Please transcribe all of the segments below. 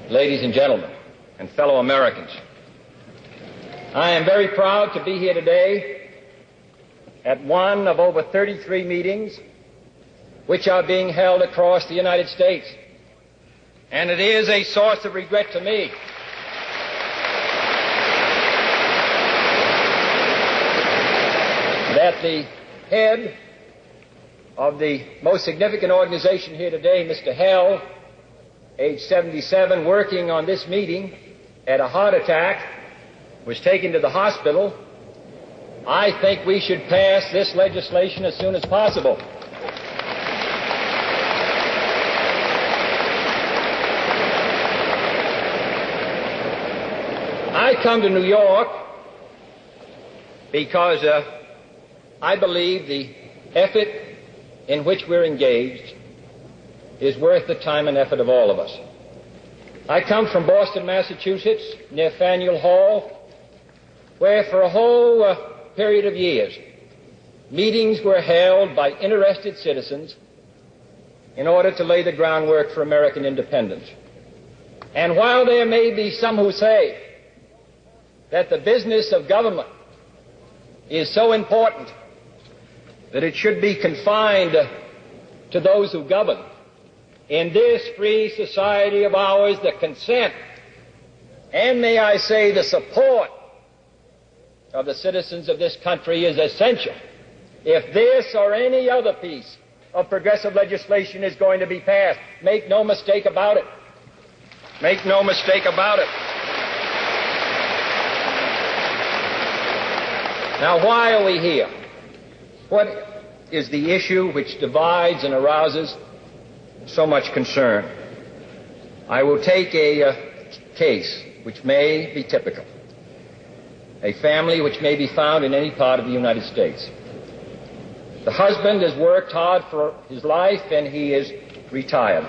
ladies and gentlemen, and fellow Americans. I am very proud to be here today at one of over 33 meetings which are being held across the United States. And it is a source of regret to me that the head of the most significant organization here today, Mr. Hell, age 77, working on this meeting, had a heart attack, was taken to the hospital. I think we should pass this legislation as soon as possible. I come to New York because I believe the effort in which we're engaged is worth the time and effort of all of us. I come from Boston, Massachusetts, near Faneuil Hall, where for a whole period of years, meetings were held by interested citizens in order to lay the groundwork for American independence. And while there may be some who say that the business of government is so important that it should be confined to those who govern, in this free society of ours, the consent and, may I say, the support of the citizens of this country is essential if this or any other piece of progressive legislation is going to be passed. Make no mistake about it. Make no mistake about it. Now, why are we here? What is the issue which divides and arouses so much concern? I will take a case which may be typical, a family which may be found in any part of the United States. The husband has worked hard for his life and he is retired.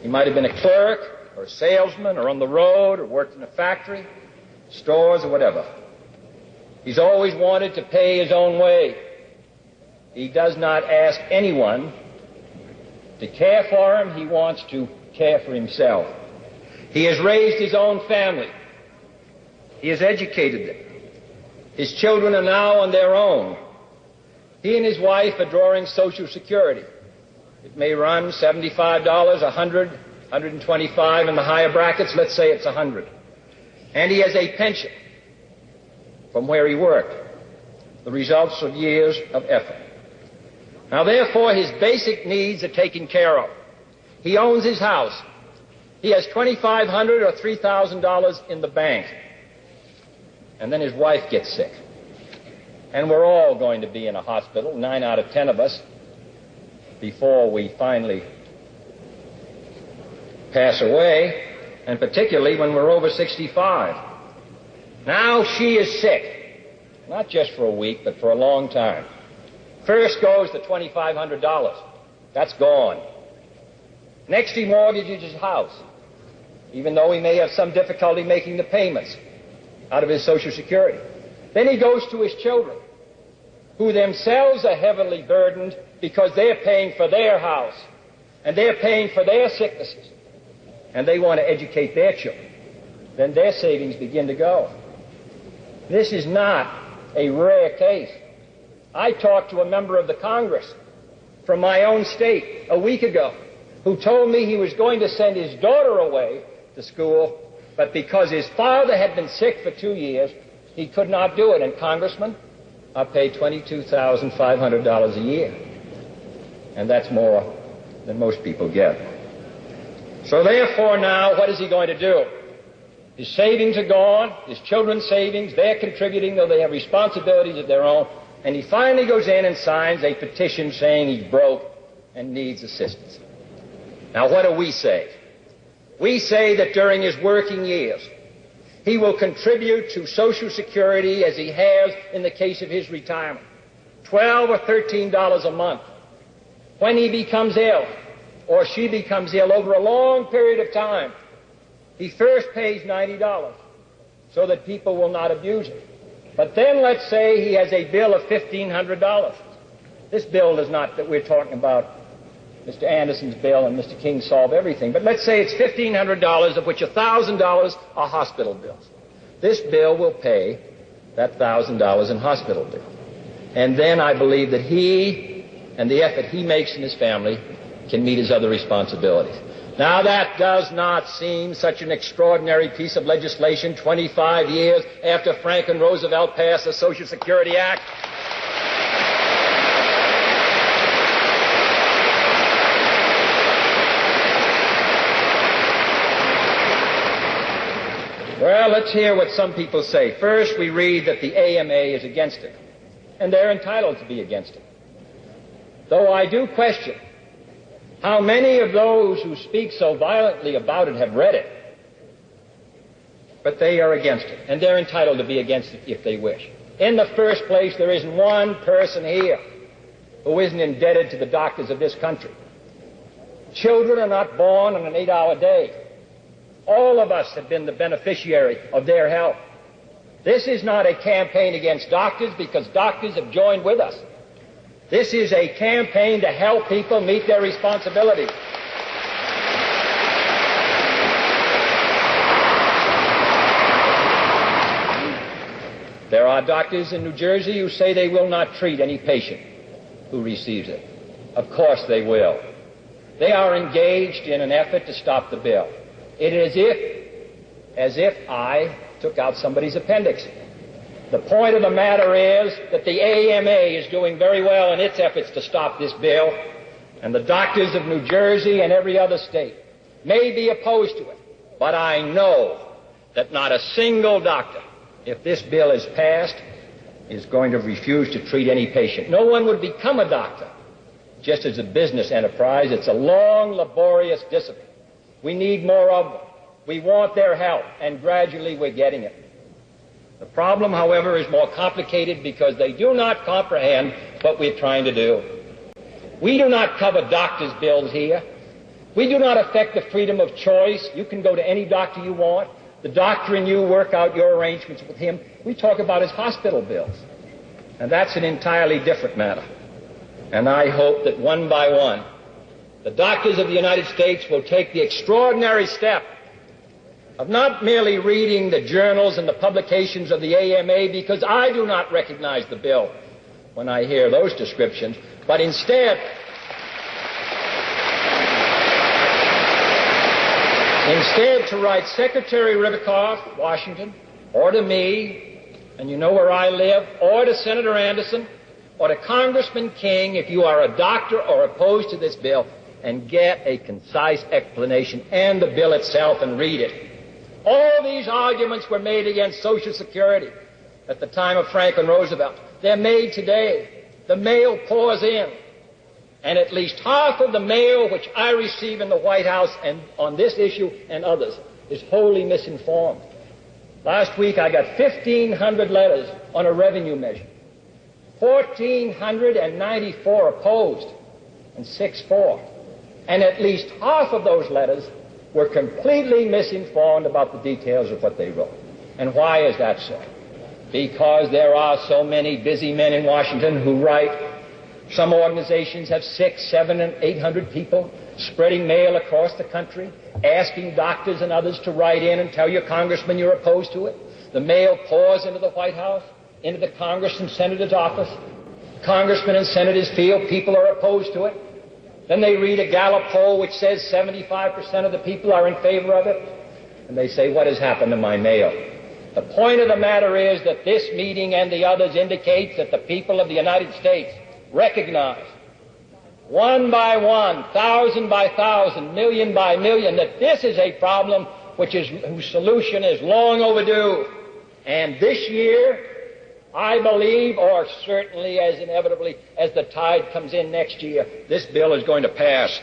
He might have been a clerk or a salesman or on the road or worked in a factory, stores or whatever. He's always wanted to pay his own way. He does not ask anyone to care for him. He wants to care for himself. He has raised his own family. He has educated them. His children are now on their own. He and his wife are drawing Social Security. It may run $75, $100, $125 in the higher brackets. Let's say it's $100. And he has a pension from where he worked, the results of years of effort. Now, therefore, his basic needs are taken care of. He owns his house. He has $2,500 or $3,000 in the bank. And then his wife gets sick. And we're all going to be in a hospital, 9 out of 10 of us, before we finally pass away, and particularly when we're over 65. Now she is sick, not just for a week, but for a long time. First goes the $2,500. That's gone. Next, he mortgages his house, even though he may have some difficulty making the payments out of his Social Security. Then he goes to his children, who themselves are heavily burdened because they're paying for their house, and they're paying for their sicknesses, and they want to educate their children. Then their savings begin to go. This is not a rare case. I talked to a member of the Congress from my own state a week ago who told me he was going to send his daughter away to school, but because his father had been sick for 2 years, he could not do it. And, Congressman, I pay $22,500 a year. And that's more than most people get. So therefore now, what is he going to do? His savings are gone, his children's savings, they're contributing, though they have responsibilities of their own, and he finally goes in and signs a petition saying he's broke and needs assistance. Now, what do we say? We say that during his working years, he will contribute to Social Security as he has in the case of his retirement, $12 or $13 a month. When he becomes ill, or she becomes ill over a long period of time, he first pays $90 so that people will not abuse him. But then let's say he has a bill of $1,500. This bill is not that we're talking about Mr. Anderson's bill and Mr. King solve everything. But let's say it's $1,500, of which $1,000 are hospital bills. This bill will pay that $1,000 in hospital bill. And then I believe that he and the effort he makes in his family can meet his other responsibilities. Now, that does not seem such an extraordinary piece of legislation 25 years after Franklin Roosevelt passed the Social Security Act. Well, let's hear what some people say. First, we read that the AMA is against it, and they're entitled to be against it. Though I do question how many of those who speak so violently about it have read it. But they are against it, and they're entitled to be against it if they wish. In the first place, there isn't one person here who isn't indebted to the doctors of this country. Children are not born on an 8-hour day. All of us have been the beneficiary of their help. This is not a campaign against doctors because doctors have joined with us. This is a campaign to help people meet their responsibilities. There are doctors in New Jersey who say they will not treat any patient who receives it. Of course they will. They are engaged in an effort to stop the bill. It is as if I took out somebody's appendix. The point of the matter is that the AMA is doing very well in its efforts to stop this bill, and the doctors of New Jersey and every other state may be opposed to it. But I know that not a single doctor, if this bill is passed, is going to refuse to treat any patient. No one would become a doctor just as a business enterprise. It's a long, laborious discipline. We need more of them. We want their help, and gradually we're getting it. The problem, however, is more complicated because they do not comprehend what we're trying to do. We do not cover doctors' bills here. We do not affect the freedom of choice. You can go to any doctor you want. The doctor and you work out your arrangements with him. We talk about his hospital bills. And that's an entirely different matter. And I hope that one by one, the doctors of the United States will take the extraordinary step of not merely reading the journals and the publications of the AMA, because I do not recognize the bill when I hear those descriptions, but instead to write Secretary Ribicoff, Washington, or to me, and you know where I live, or to Senator Anderson, or to Congressman King, if you are a doctor or opposed to this bill, and get a concise explanation and the bill itself and read it. All these arguments were made against Social Security at the time of Franklin Roosevelt. They're made today. The mail pours in. And at least half of the mail which I receive in the White House and on this issue and others is wholly misinformed. Last week I got 1,500 letters on a revenue measure. 1,494 opposed and 6 for. And at least half of those letters were completely misinformed about the details of what they wrote. And why is that so? Because there are so many busy men in Washington who write. Some organizations have 600, 700, and 800 people spreading mail across the country, asking doctors and others to write in and tell your congressman you're opposed to it. The mail pours into the White House, into the Congress and Senator's office. Congressmen and senators feel people are opposed to it. Then they read a Gallup poll which says 75% of the people are in favor of it. And they say, what has happened to my mail? The point of the matter is that this meeting and the others indicates that the people of the United States recognize, one by one, thousand by thousand, million by million, that this is a problem whose solution is long overdue. And this year, I believe, or certainly as inevitably as the tide comes in next year, this bill is going to pass.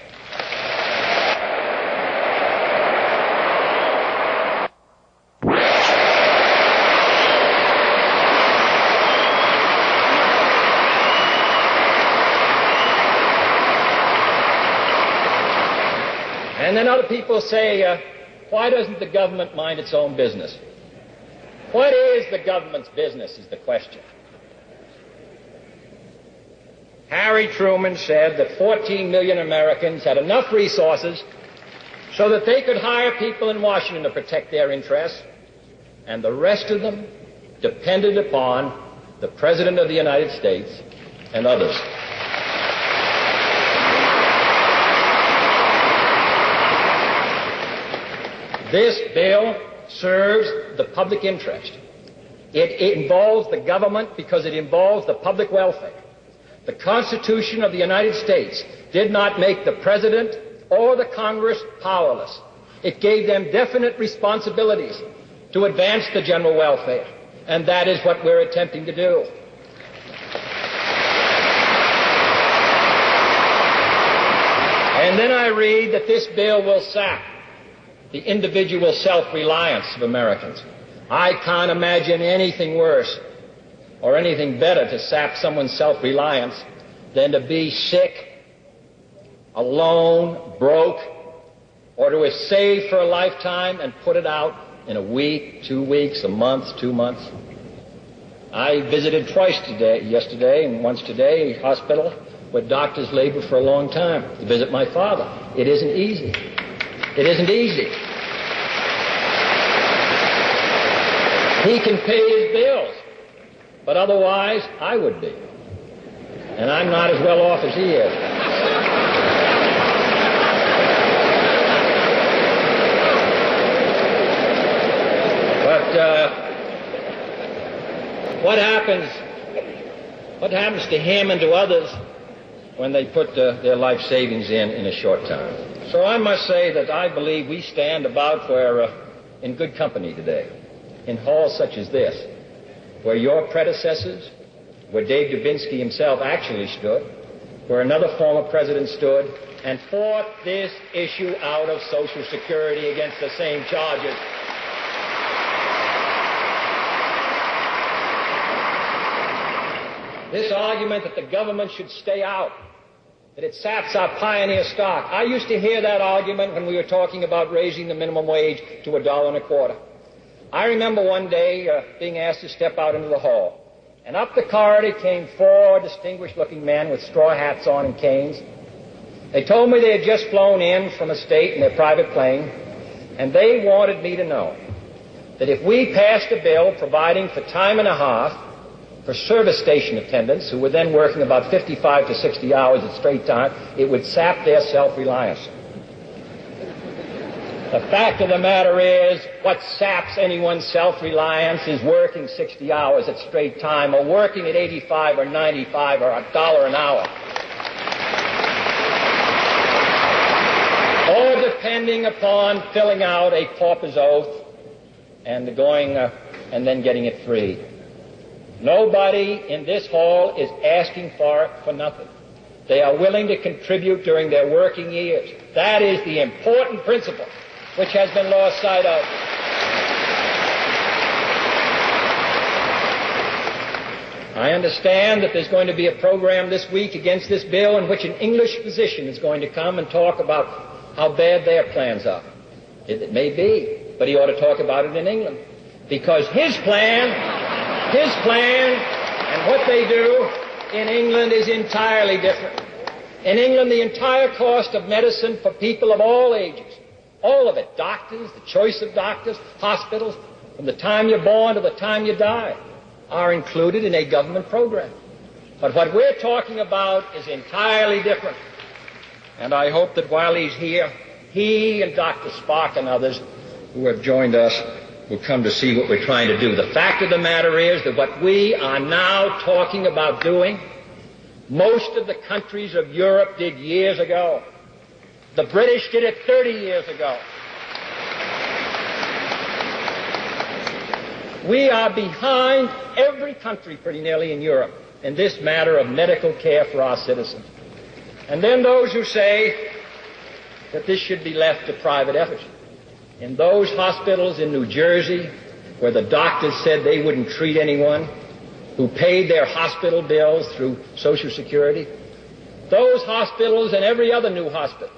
And then other people say, why doesn't the government mind its own business? What is the government's business is the question. Harry Truman said that 14 million Americans had enough resources so that they could hire people in Washington to protect their interests, and the rest of them depended upon the President of the United States and others. This bill serves the public interest. It involves the government because it involves the public welfare. The Constitution of the United States did not make the President or the Congress powerless. It gave them definite responsibilities to advance the general welfare, and that is what we're attempting to do. And then I read that this bill will sap the individual self-reliance of Americans. I can't imagine anything worse or anything better to sap someone's self-reliance than to be sick, alone, broke, or to have saved for a lifetime and put it out in a week, 2 weeks, a month, 2 months. I visited twice yesterday and once today, a hospital where doctors labor for a long time to visit my father. It isn't easy. It isn't easy. He can pay his bills, but otherwise I would be. And I'm not as well off as he is. But what happens to him and to others when they put their life savings in a short time? So I must say that I believe we stand about where in good company today, in halls such as this, where your predecessors, where Dave Dubinsky himself actually stood, where another former president stood, and fought this issue out of Social Security against the same charges. This argument that the government should stay out, that it saps our pioneer stock. I used to hear that argument when we were talking about raising the minimum wage to $1.25. I remember one day being asked to step out into the hall. And up the corridor came 4 distinguished-looking men with straw hats on and canes. They told me they had just flown in from a state in their private plane, and they wanted me to know that if we passed a bill providing for time and a half for service station attendants, who were then working about 55 to 60 hours at straight time, it would sap their self-reliance. The fact of the matter is, what saps anyone's self-reliance is working 60 hours at straight time, or working at 85 or 95 or $1 an hour. Or depending upon filling out a pauper's oath and going and then getting it free. Nobody in this hall is asking for it for nothing. They are willing to contribute during their working years. That is the important principle which has been lost sight of. I understand that there's going to be a program this week against this bill in which an English physician is going to come and talk about how bad their plans are. It may be, but he ought to talk about it in England. Because his plan and what they do in England is entirely different. In England, the entire cost of medicine for people of all ages, all of it, doctors, the choice of doctors, hospitals, from the time you're born to the time you die, are included in a government program. But what we're talking about is entirely different. And I hope that while he's here, he and Dr. Spock and others who have joined us will come to see what we're trying to do. The fact of the matter is that what we are now talking about doing, most of the countries of Europe did years ago. The British did it 30 years ago. We are behind every country pretty nearly in Europe in this matter of medical care for our citizens. And then those who say that this should be left to private effort. In those hospitals in New Jersey where the doctors said they wouldn't treat anyone who paid their hospital bills through Social Security, those hospitals and every other new hospital,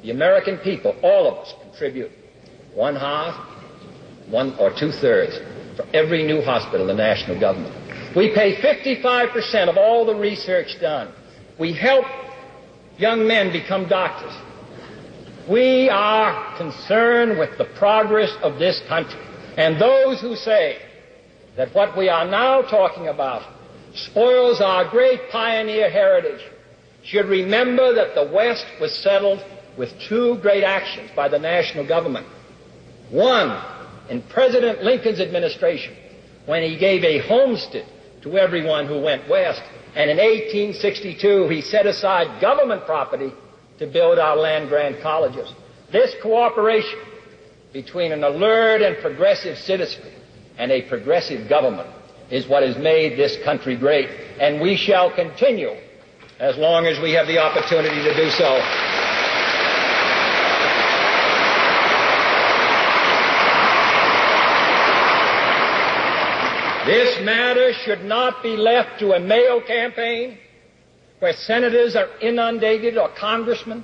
the American people, all of us, contribute 1/2, 1 or 2/3 for every new hospital, the national government. We pay 55% of all the research done. We help young men become doctors. We are concerned with the progress of this country. And those who say that what we are now talking about spoils our great pioneer heritage should remember that the West was settled with two great actions by the national government. One, in President Lincoln's administration, when he gave a homestead to everyone who went west, and in 1862 he set aside government property to build our land-grant colleges. This cooperation between an alert and progressive citizenry and a progressive government is what has made this country great, and we shall continue as long as we have the opportunity to do so. This matter should not be left to a mail campaign where senators are inundated, or congressmen,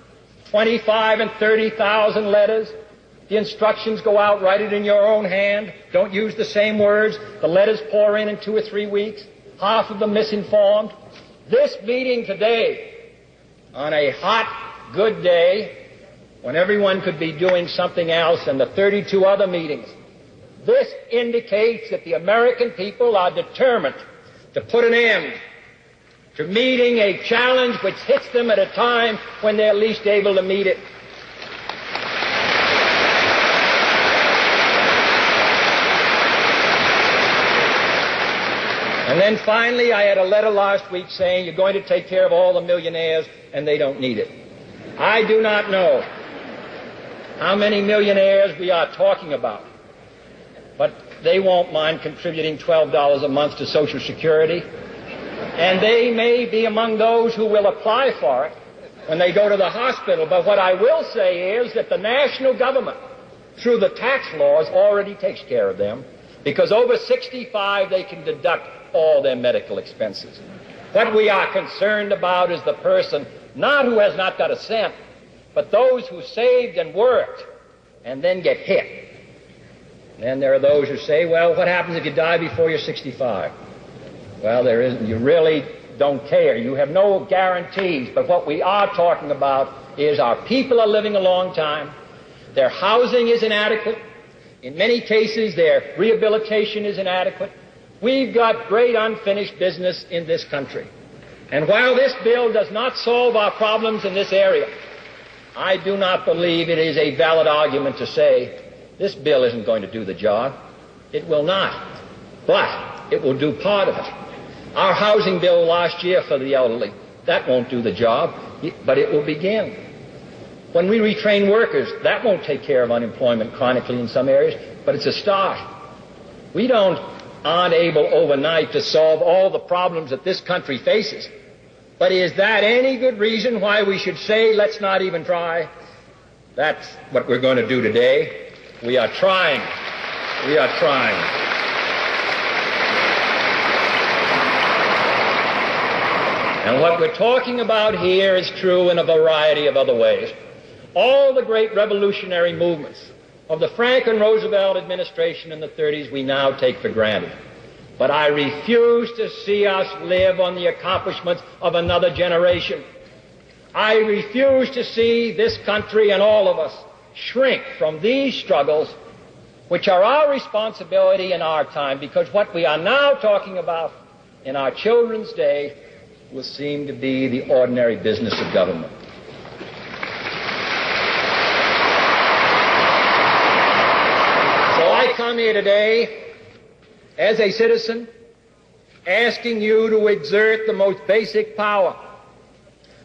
25 and 30,000 letters. The instructions go out, write it in your own hand, don't use the same words. The letters pour in 2 or 3 weeks, half of them misinformed. This meeting today, on a hot, good day, when everyone could be doing something else, and the 32 other meetings, this indicates that the American people are determined to put an end to meeting a challenge which hits them at a time when they're least able to meet it. And then finally, I had a letter last week saying you're going to take care of all the millionaires and they don't need it. I do not know how many millionaires we are talking about, but they won't mind contributing $12 a month to Social Security. And they may be among those who will apply for it when they go to the hospital. But what I will say is that the national government, through the tax laws, already takes care of them, because over 65 they can deduct all their medical expenses. What we are concerned about is the person, not who has not got a cent, but those who saved and worked and then get hit. Then there are those who say, well, what happens if you die before you're 65? Well, there isn't. You really don't care. You have no guarantees. But what we are talking about is our people are living a long time. Their housing is inadequate. In many cases, their rehabilitation is inadequate. We've got great unfinished business in this country. And while this bill does not solve our problems in this area, I do not believe it is a valid argument to say this bill isn't going to do the job. It will not. But it will do part of it. Our housing bill last year for the elderly, that won't do the job, but it will begin. When we retrain workers, that won't take care of unemployment chronically in some areas, but it's a start. We aren't able overnight to solve all the problems that this country faces. But is that any good reason why we should say, let's not even try? That's what we're going to do today. We are trying. We are trying. And what we're talking about here is true in a variety of other ways. All the great revolutionary movements of the Franklin Roosevelt administration in the 30s we now take for granted. But I refuse to see us live on the accomplishments of another generation. I refuse to see this country and all of us shrink from these struggles, which are our responsibility in our time, because what we are now talking about in our children's day will seem to be the ordinary business of government. So I come here today as a citizen asking you to exert the most basic power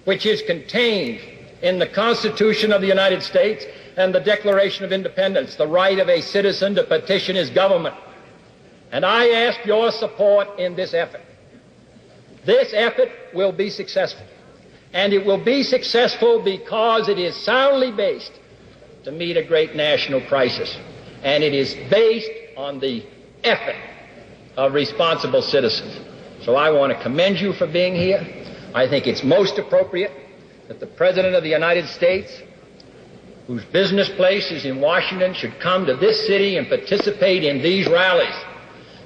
which is contained in the Constitution of the United States and the Declaration of Independence, the right of a citizen to petition his government. And I ask your support in this effort. This effort will be successful. And it will be successful because it is soundly based to meet a great national crisis. And it is based on the effort of responsible citizens. So I want to commend you for being here. I think it's most appropriate that the President of the United States, whose business place is in Washington, should come to this city and participate in these rallies.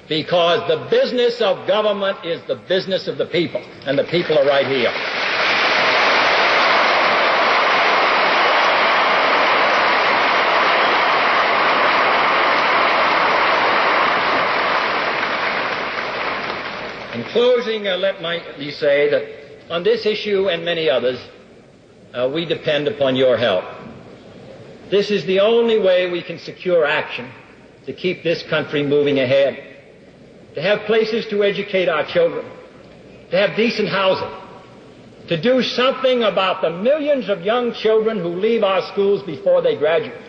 Because the business of government is the business of the people, and the people are right here. closing, let me say that on this issue and many others, we depend upon your help. This is the only way we can secure action to keep this country moving ahead, to have places to educate our children, to have decent housing, to do something about the millions of young children who leave our schools before they graduate.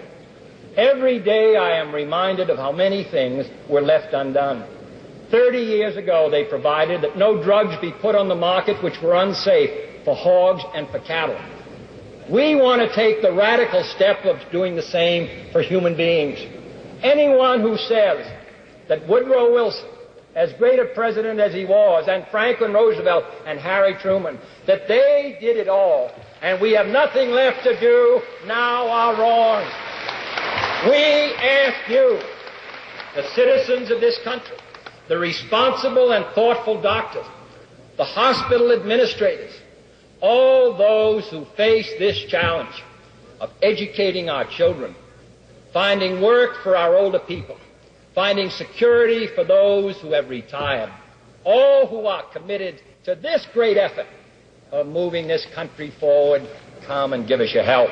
Every day I am reminded of how many things were left undone. 30 years ago they provided that no drugs be put on the market which were unsafe for hogs and for cattle. We want to take the radical step of doing the same for human beings. Anyone who says that Woodrow Wilson, as great a president as he was, and Franklin Roosevelt and Harry Truman, that they did it all, and we have nothing left to do, now are wrong. We ask you, the citizens of this country, the responsible and thoughtful doctors, the hospital administrators, all those who face this challenge of educating our children, finding work for our older people, finding security for those who have retired, all who are committed to this great effort of moving this country forward, come and give us your help.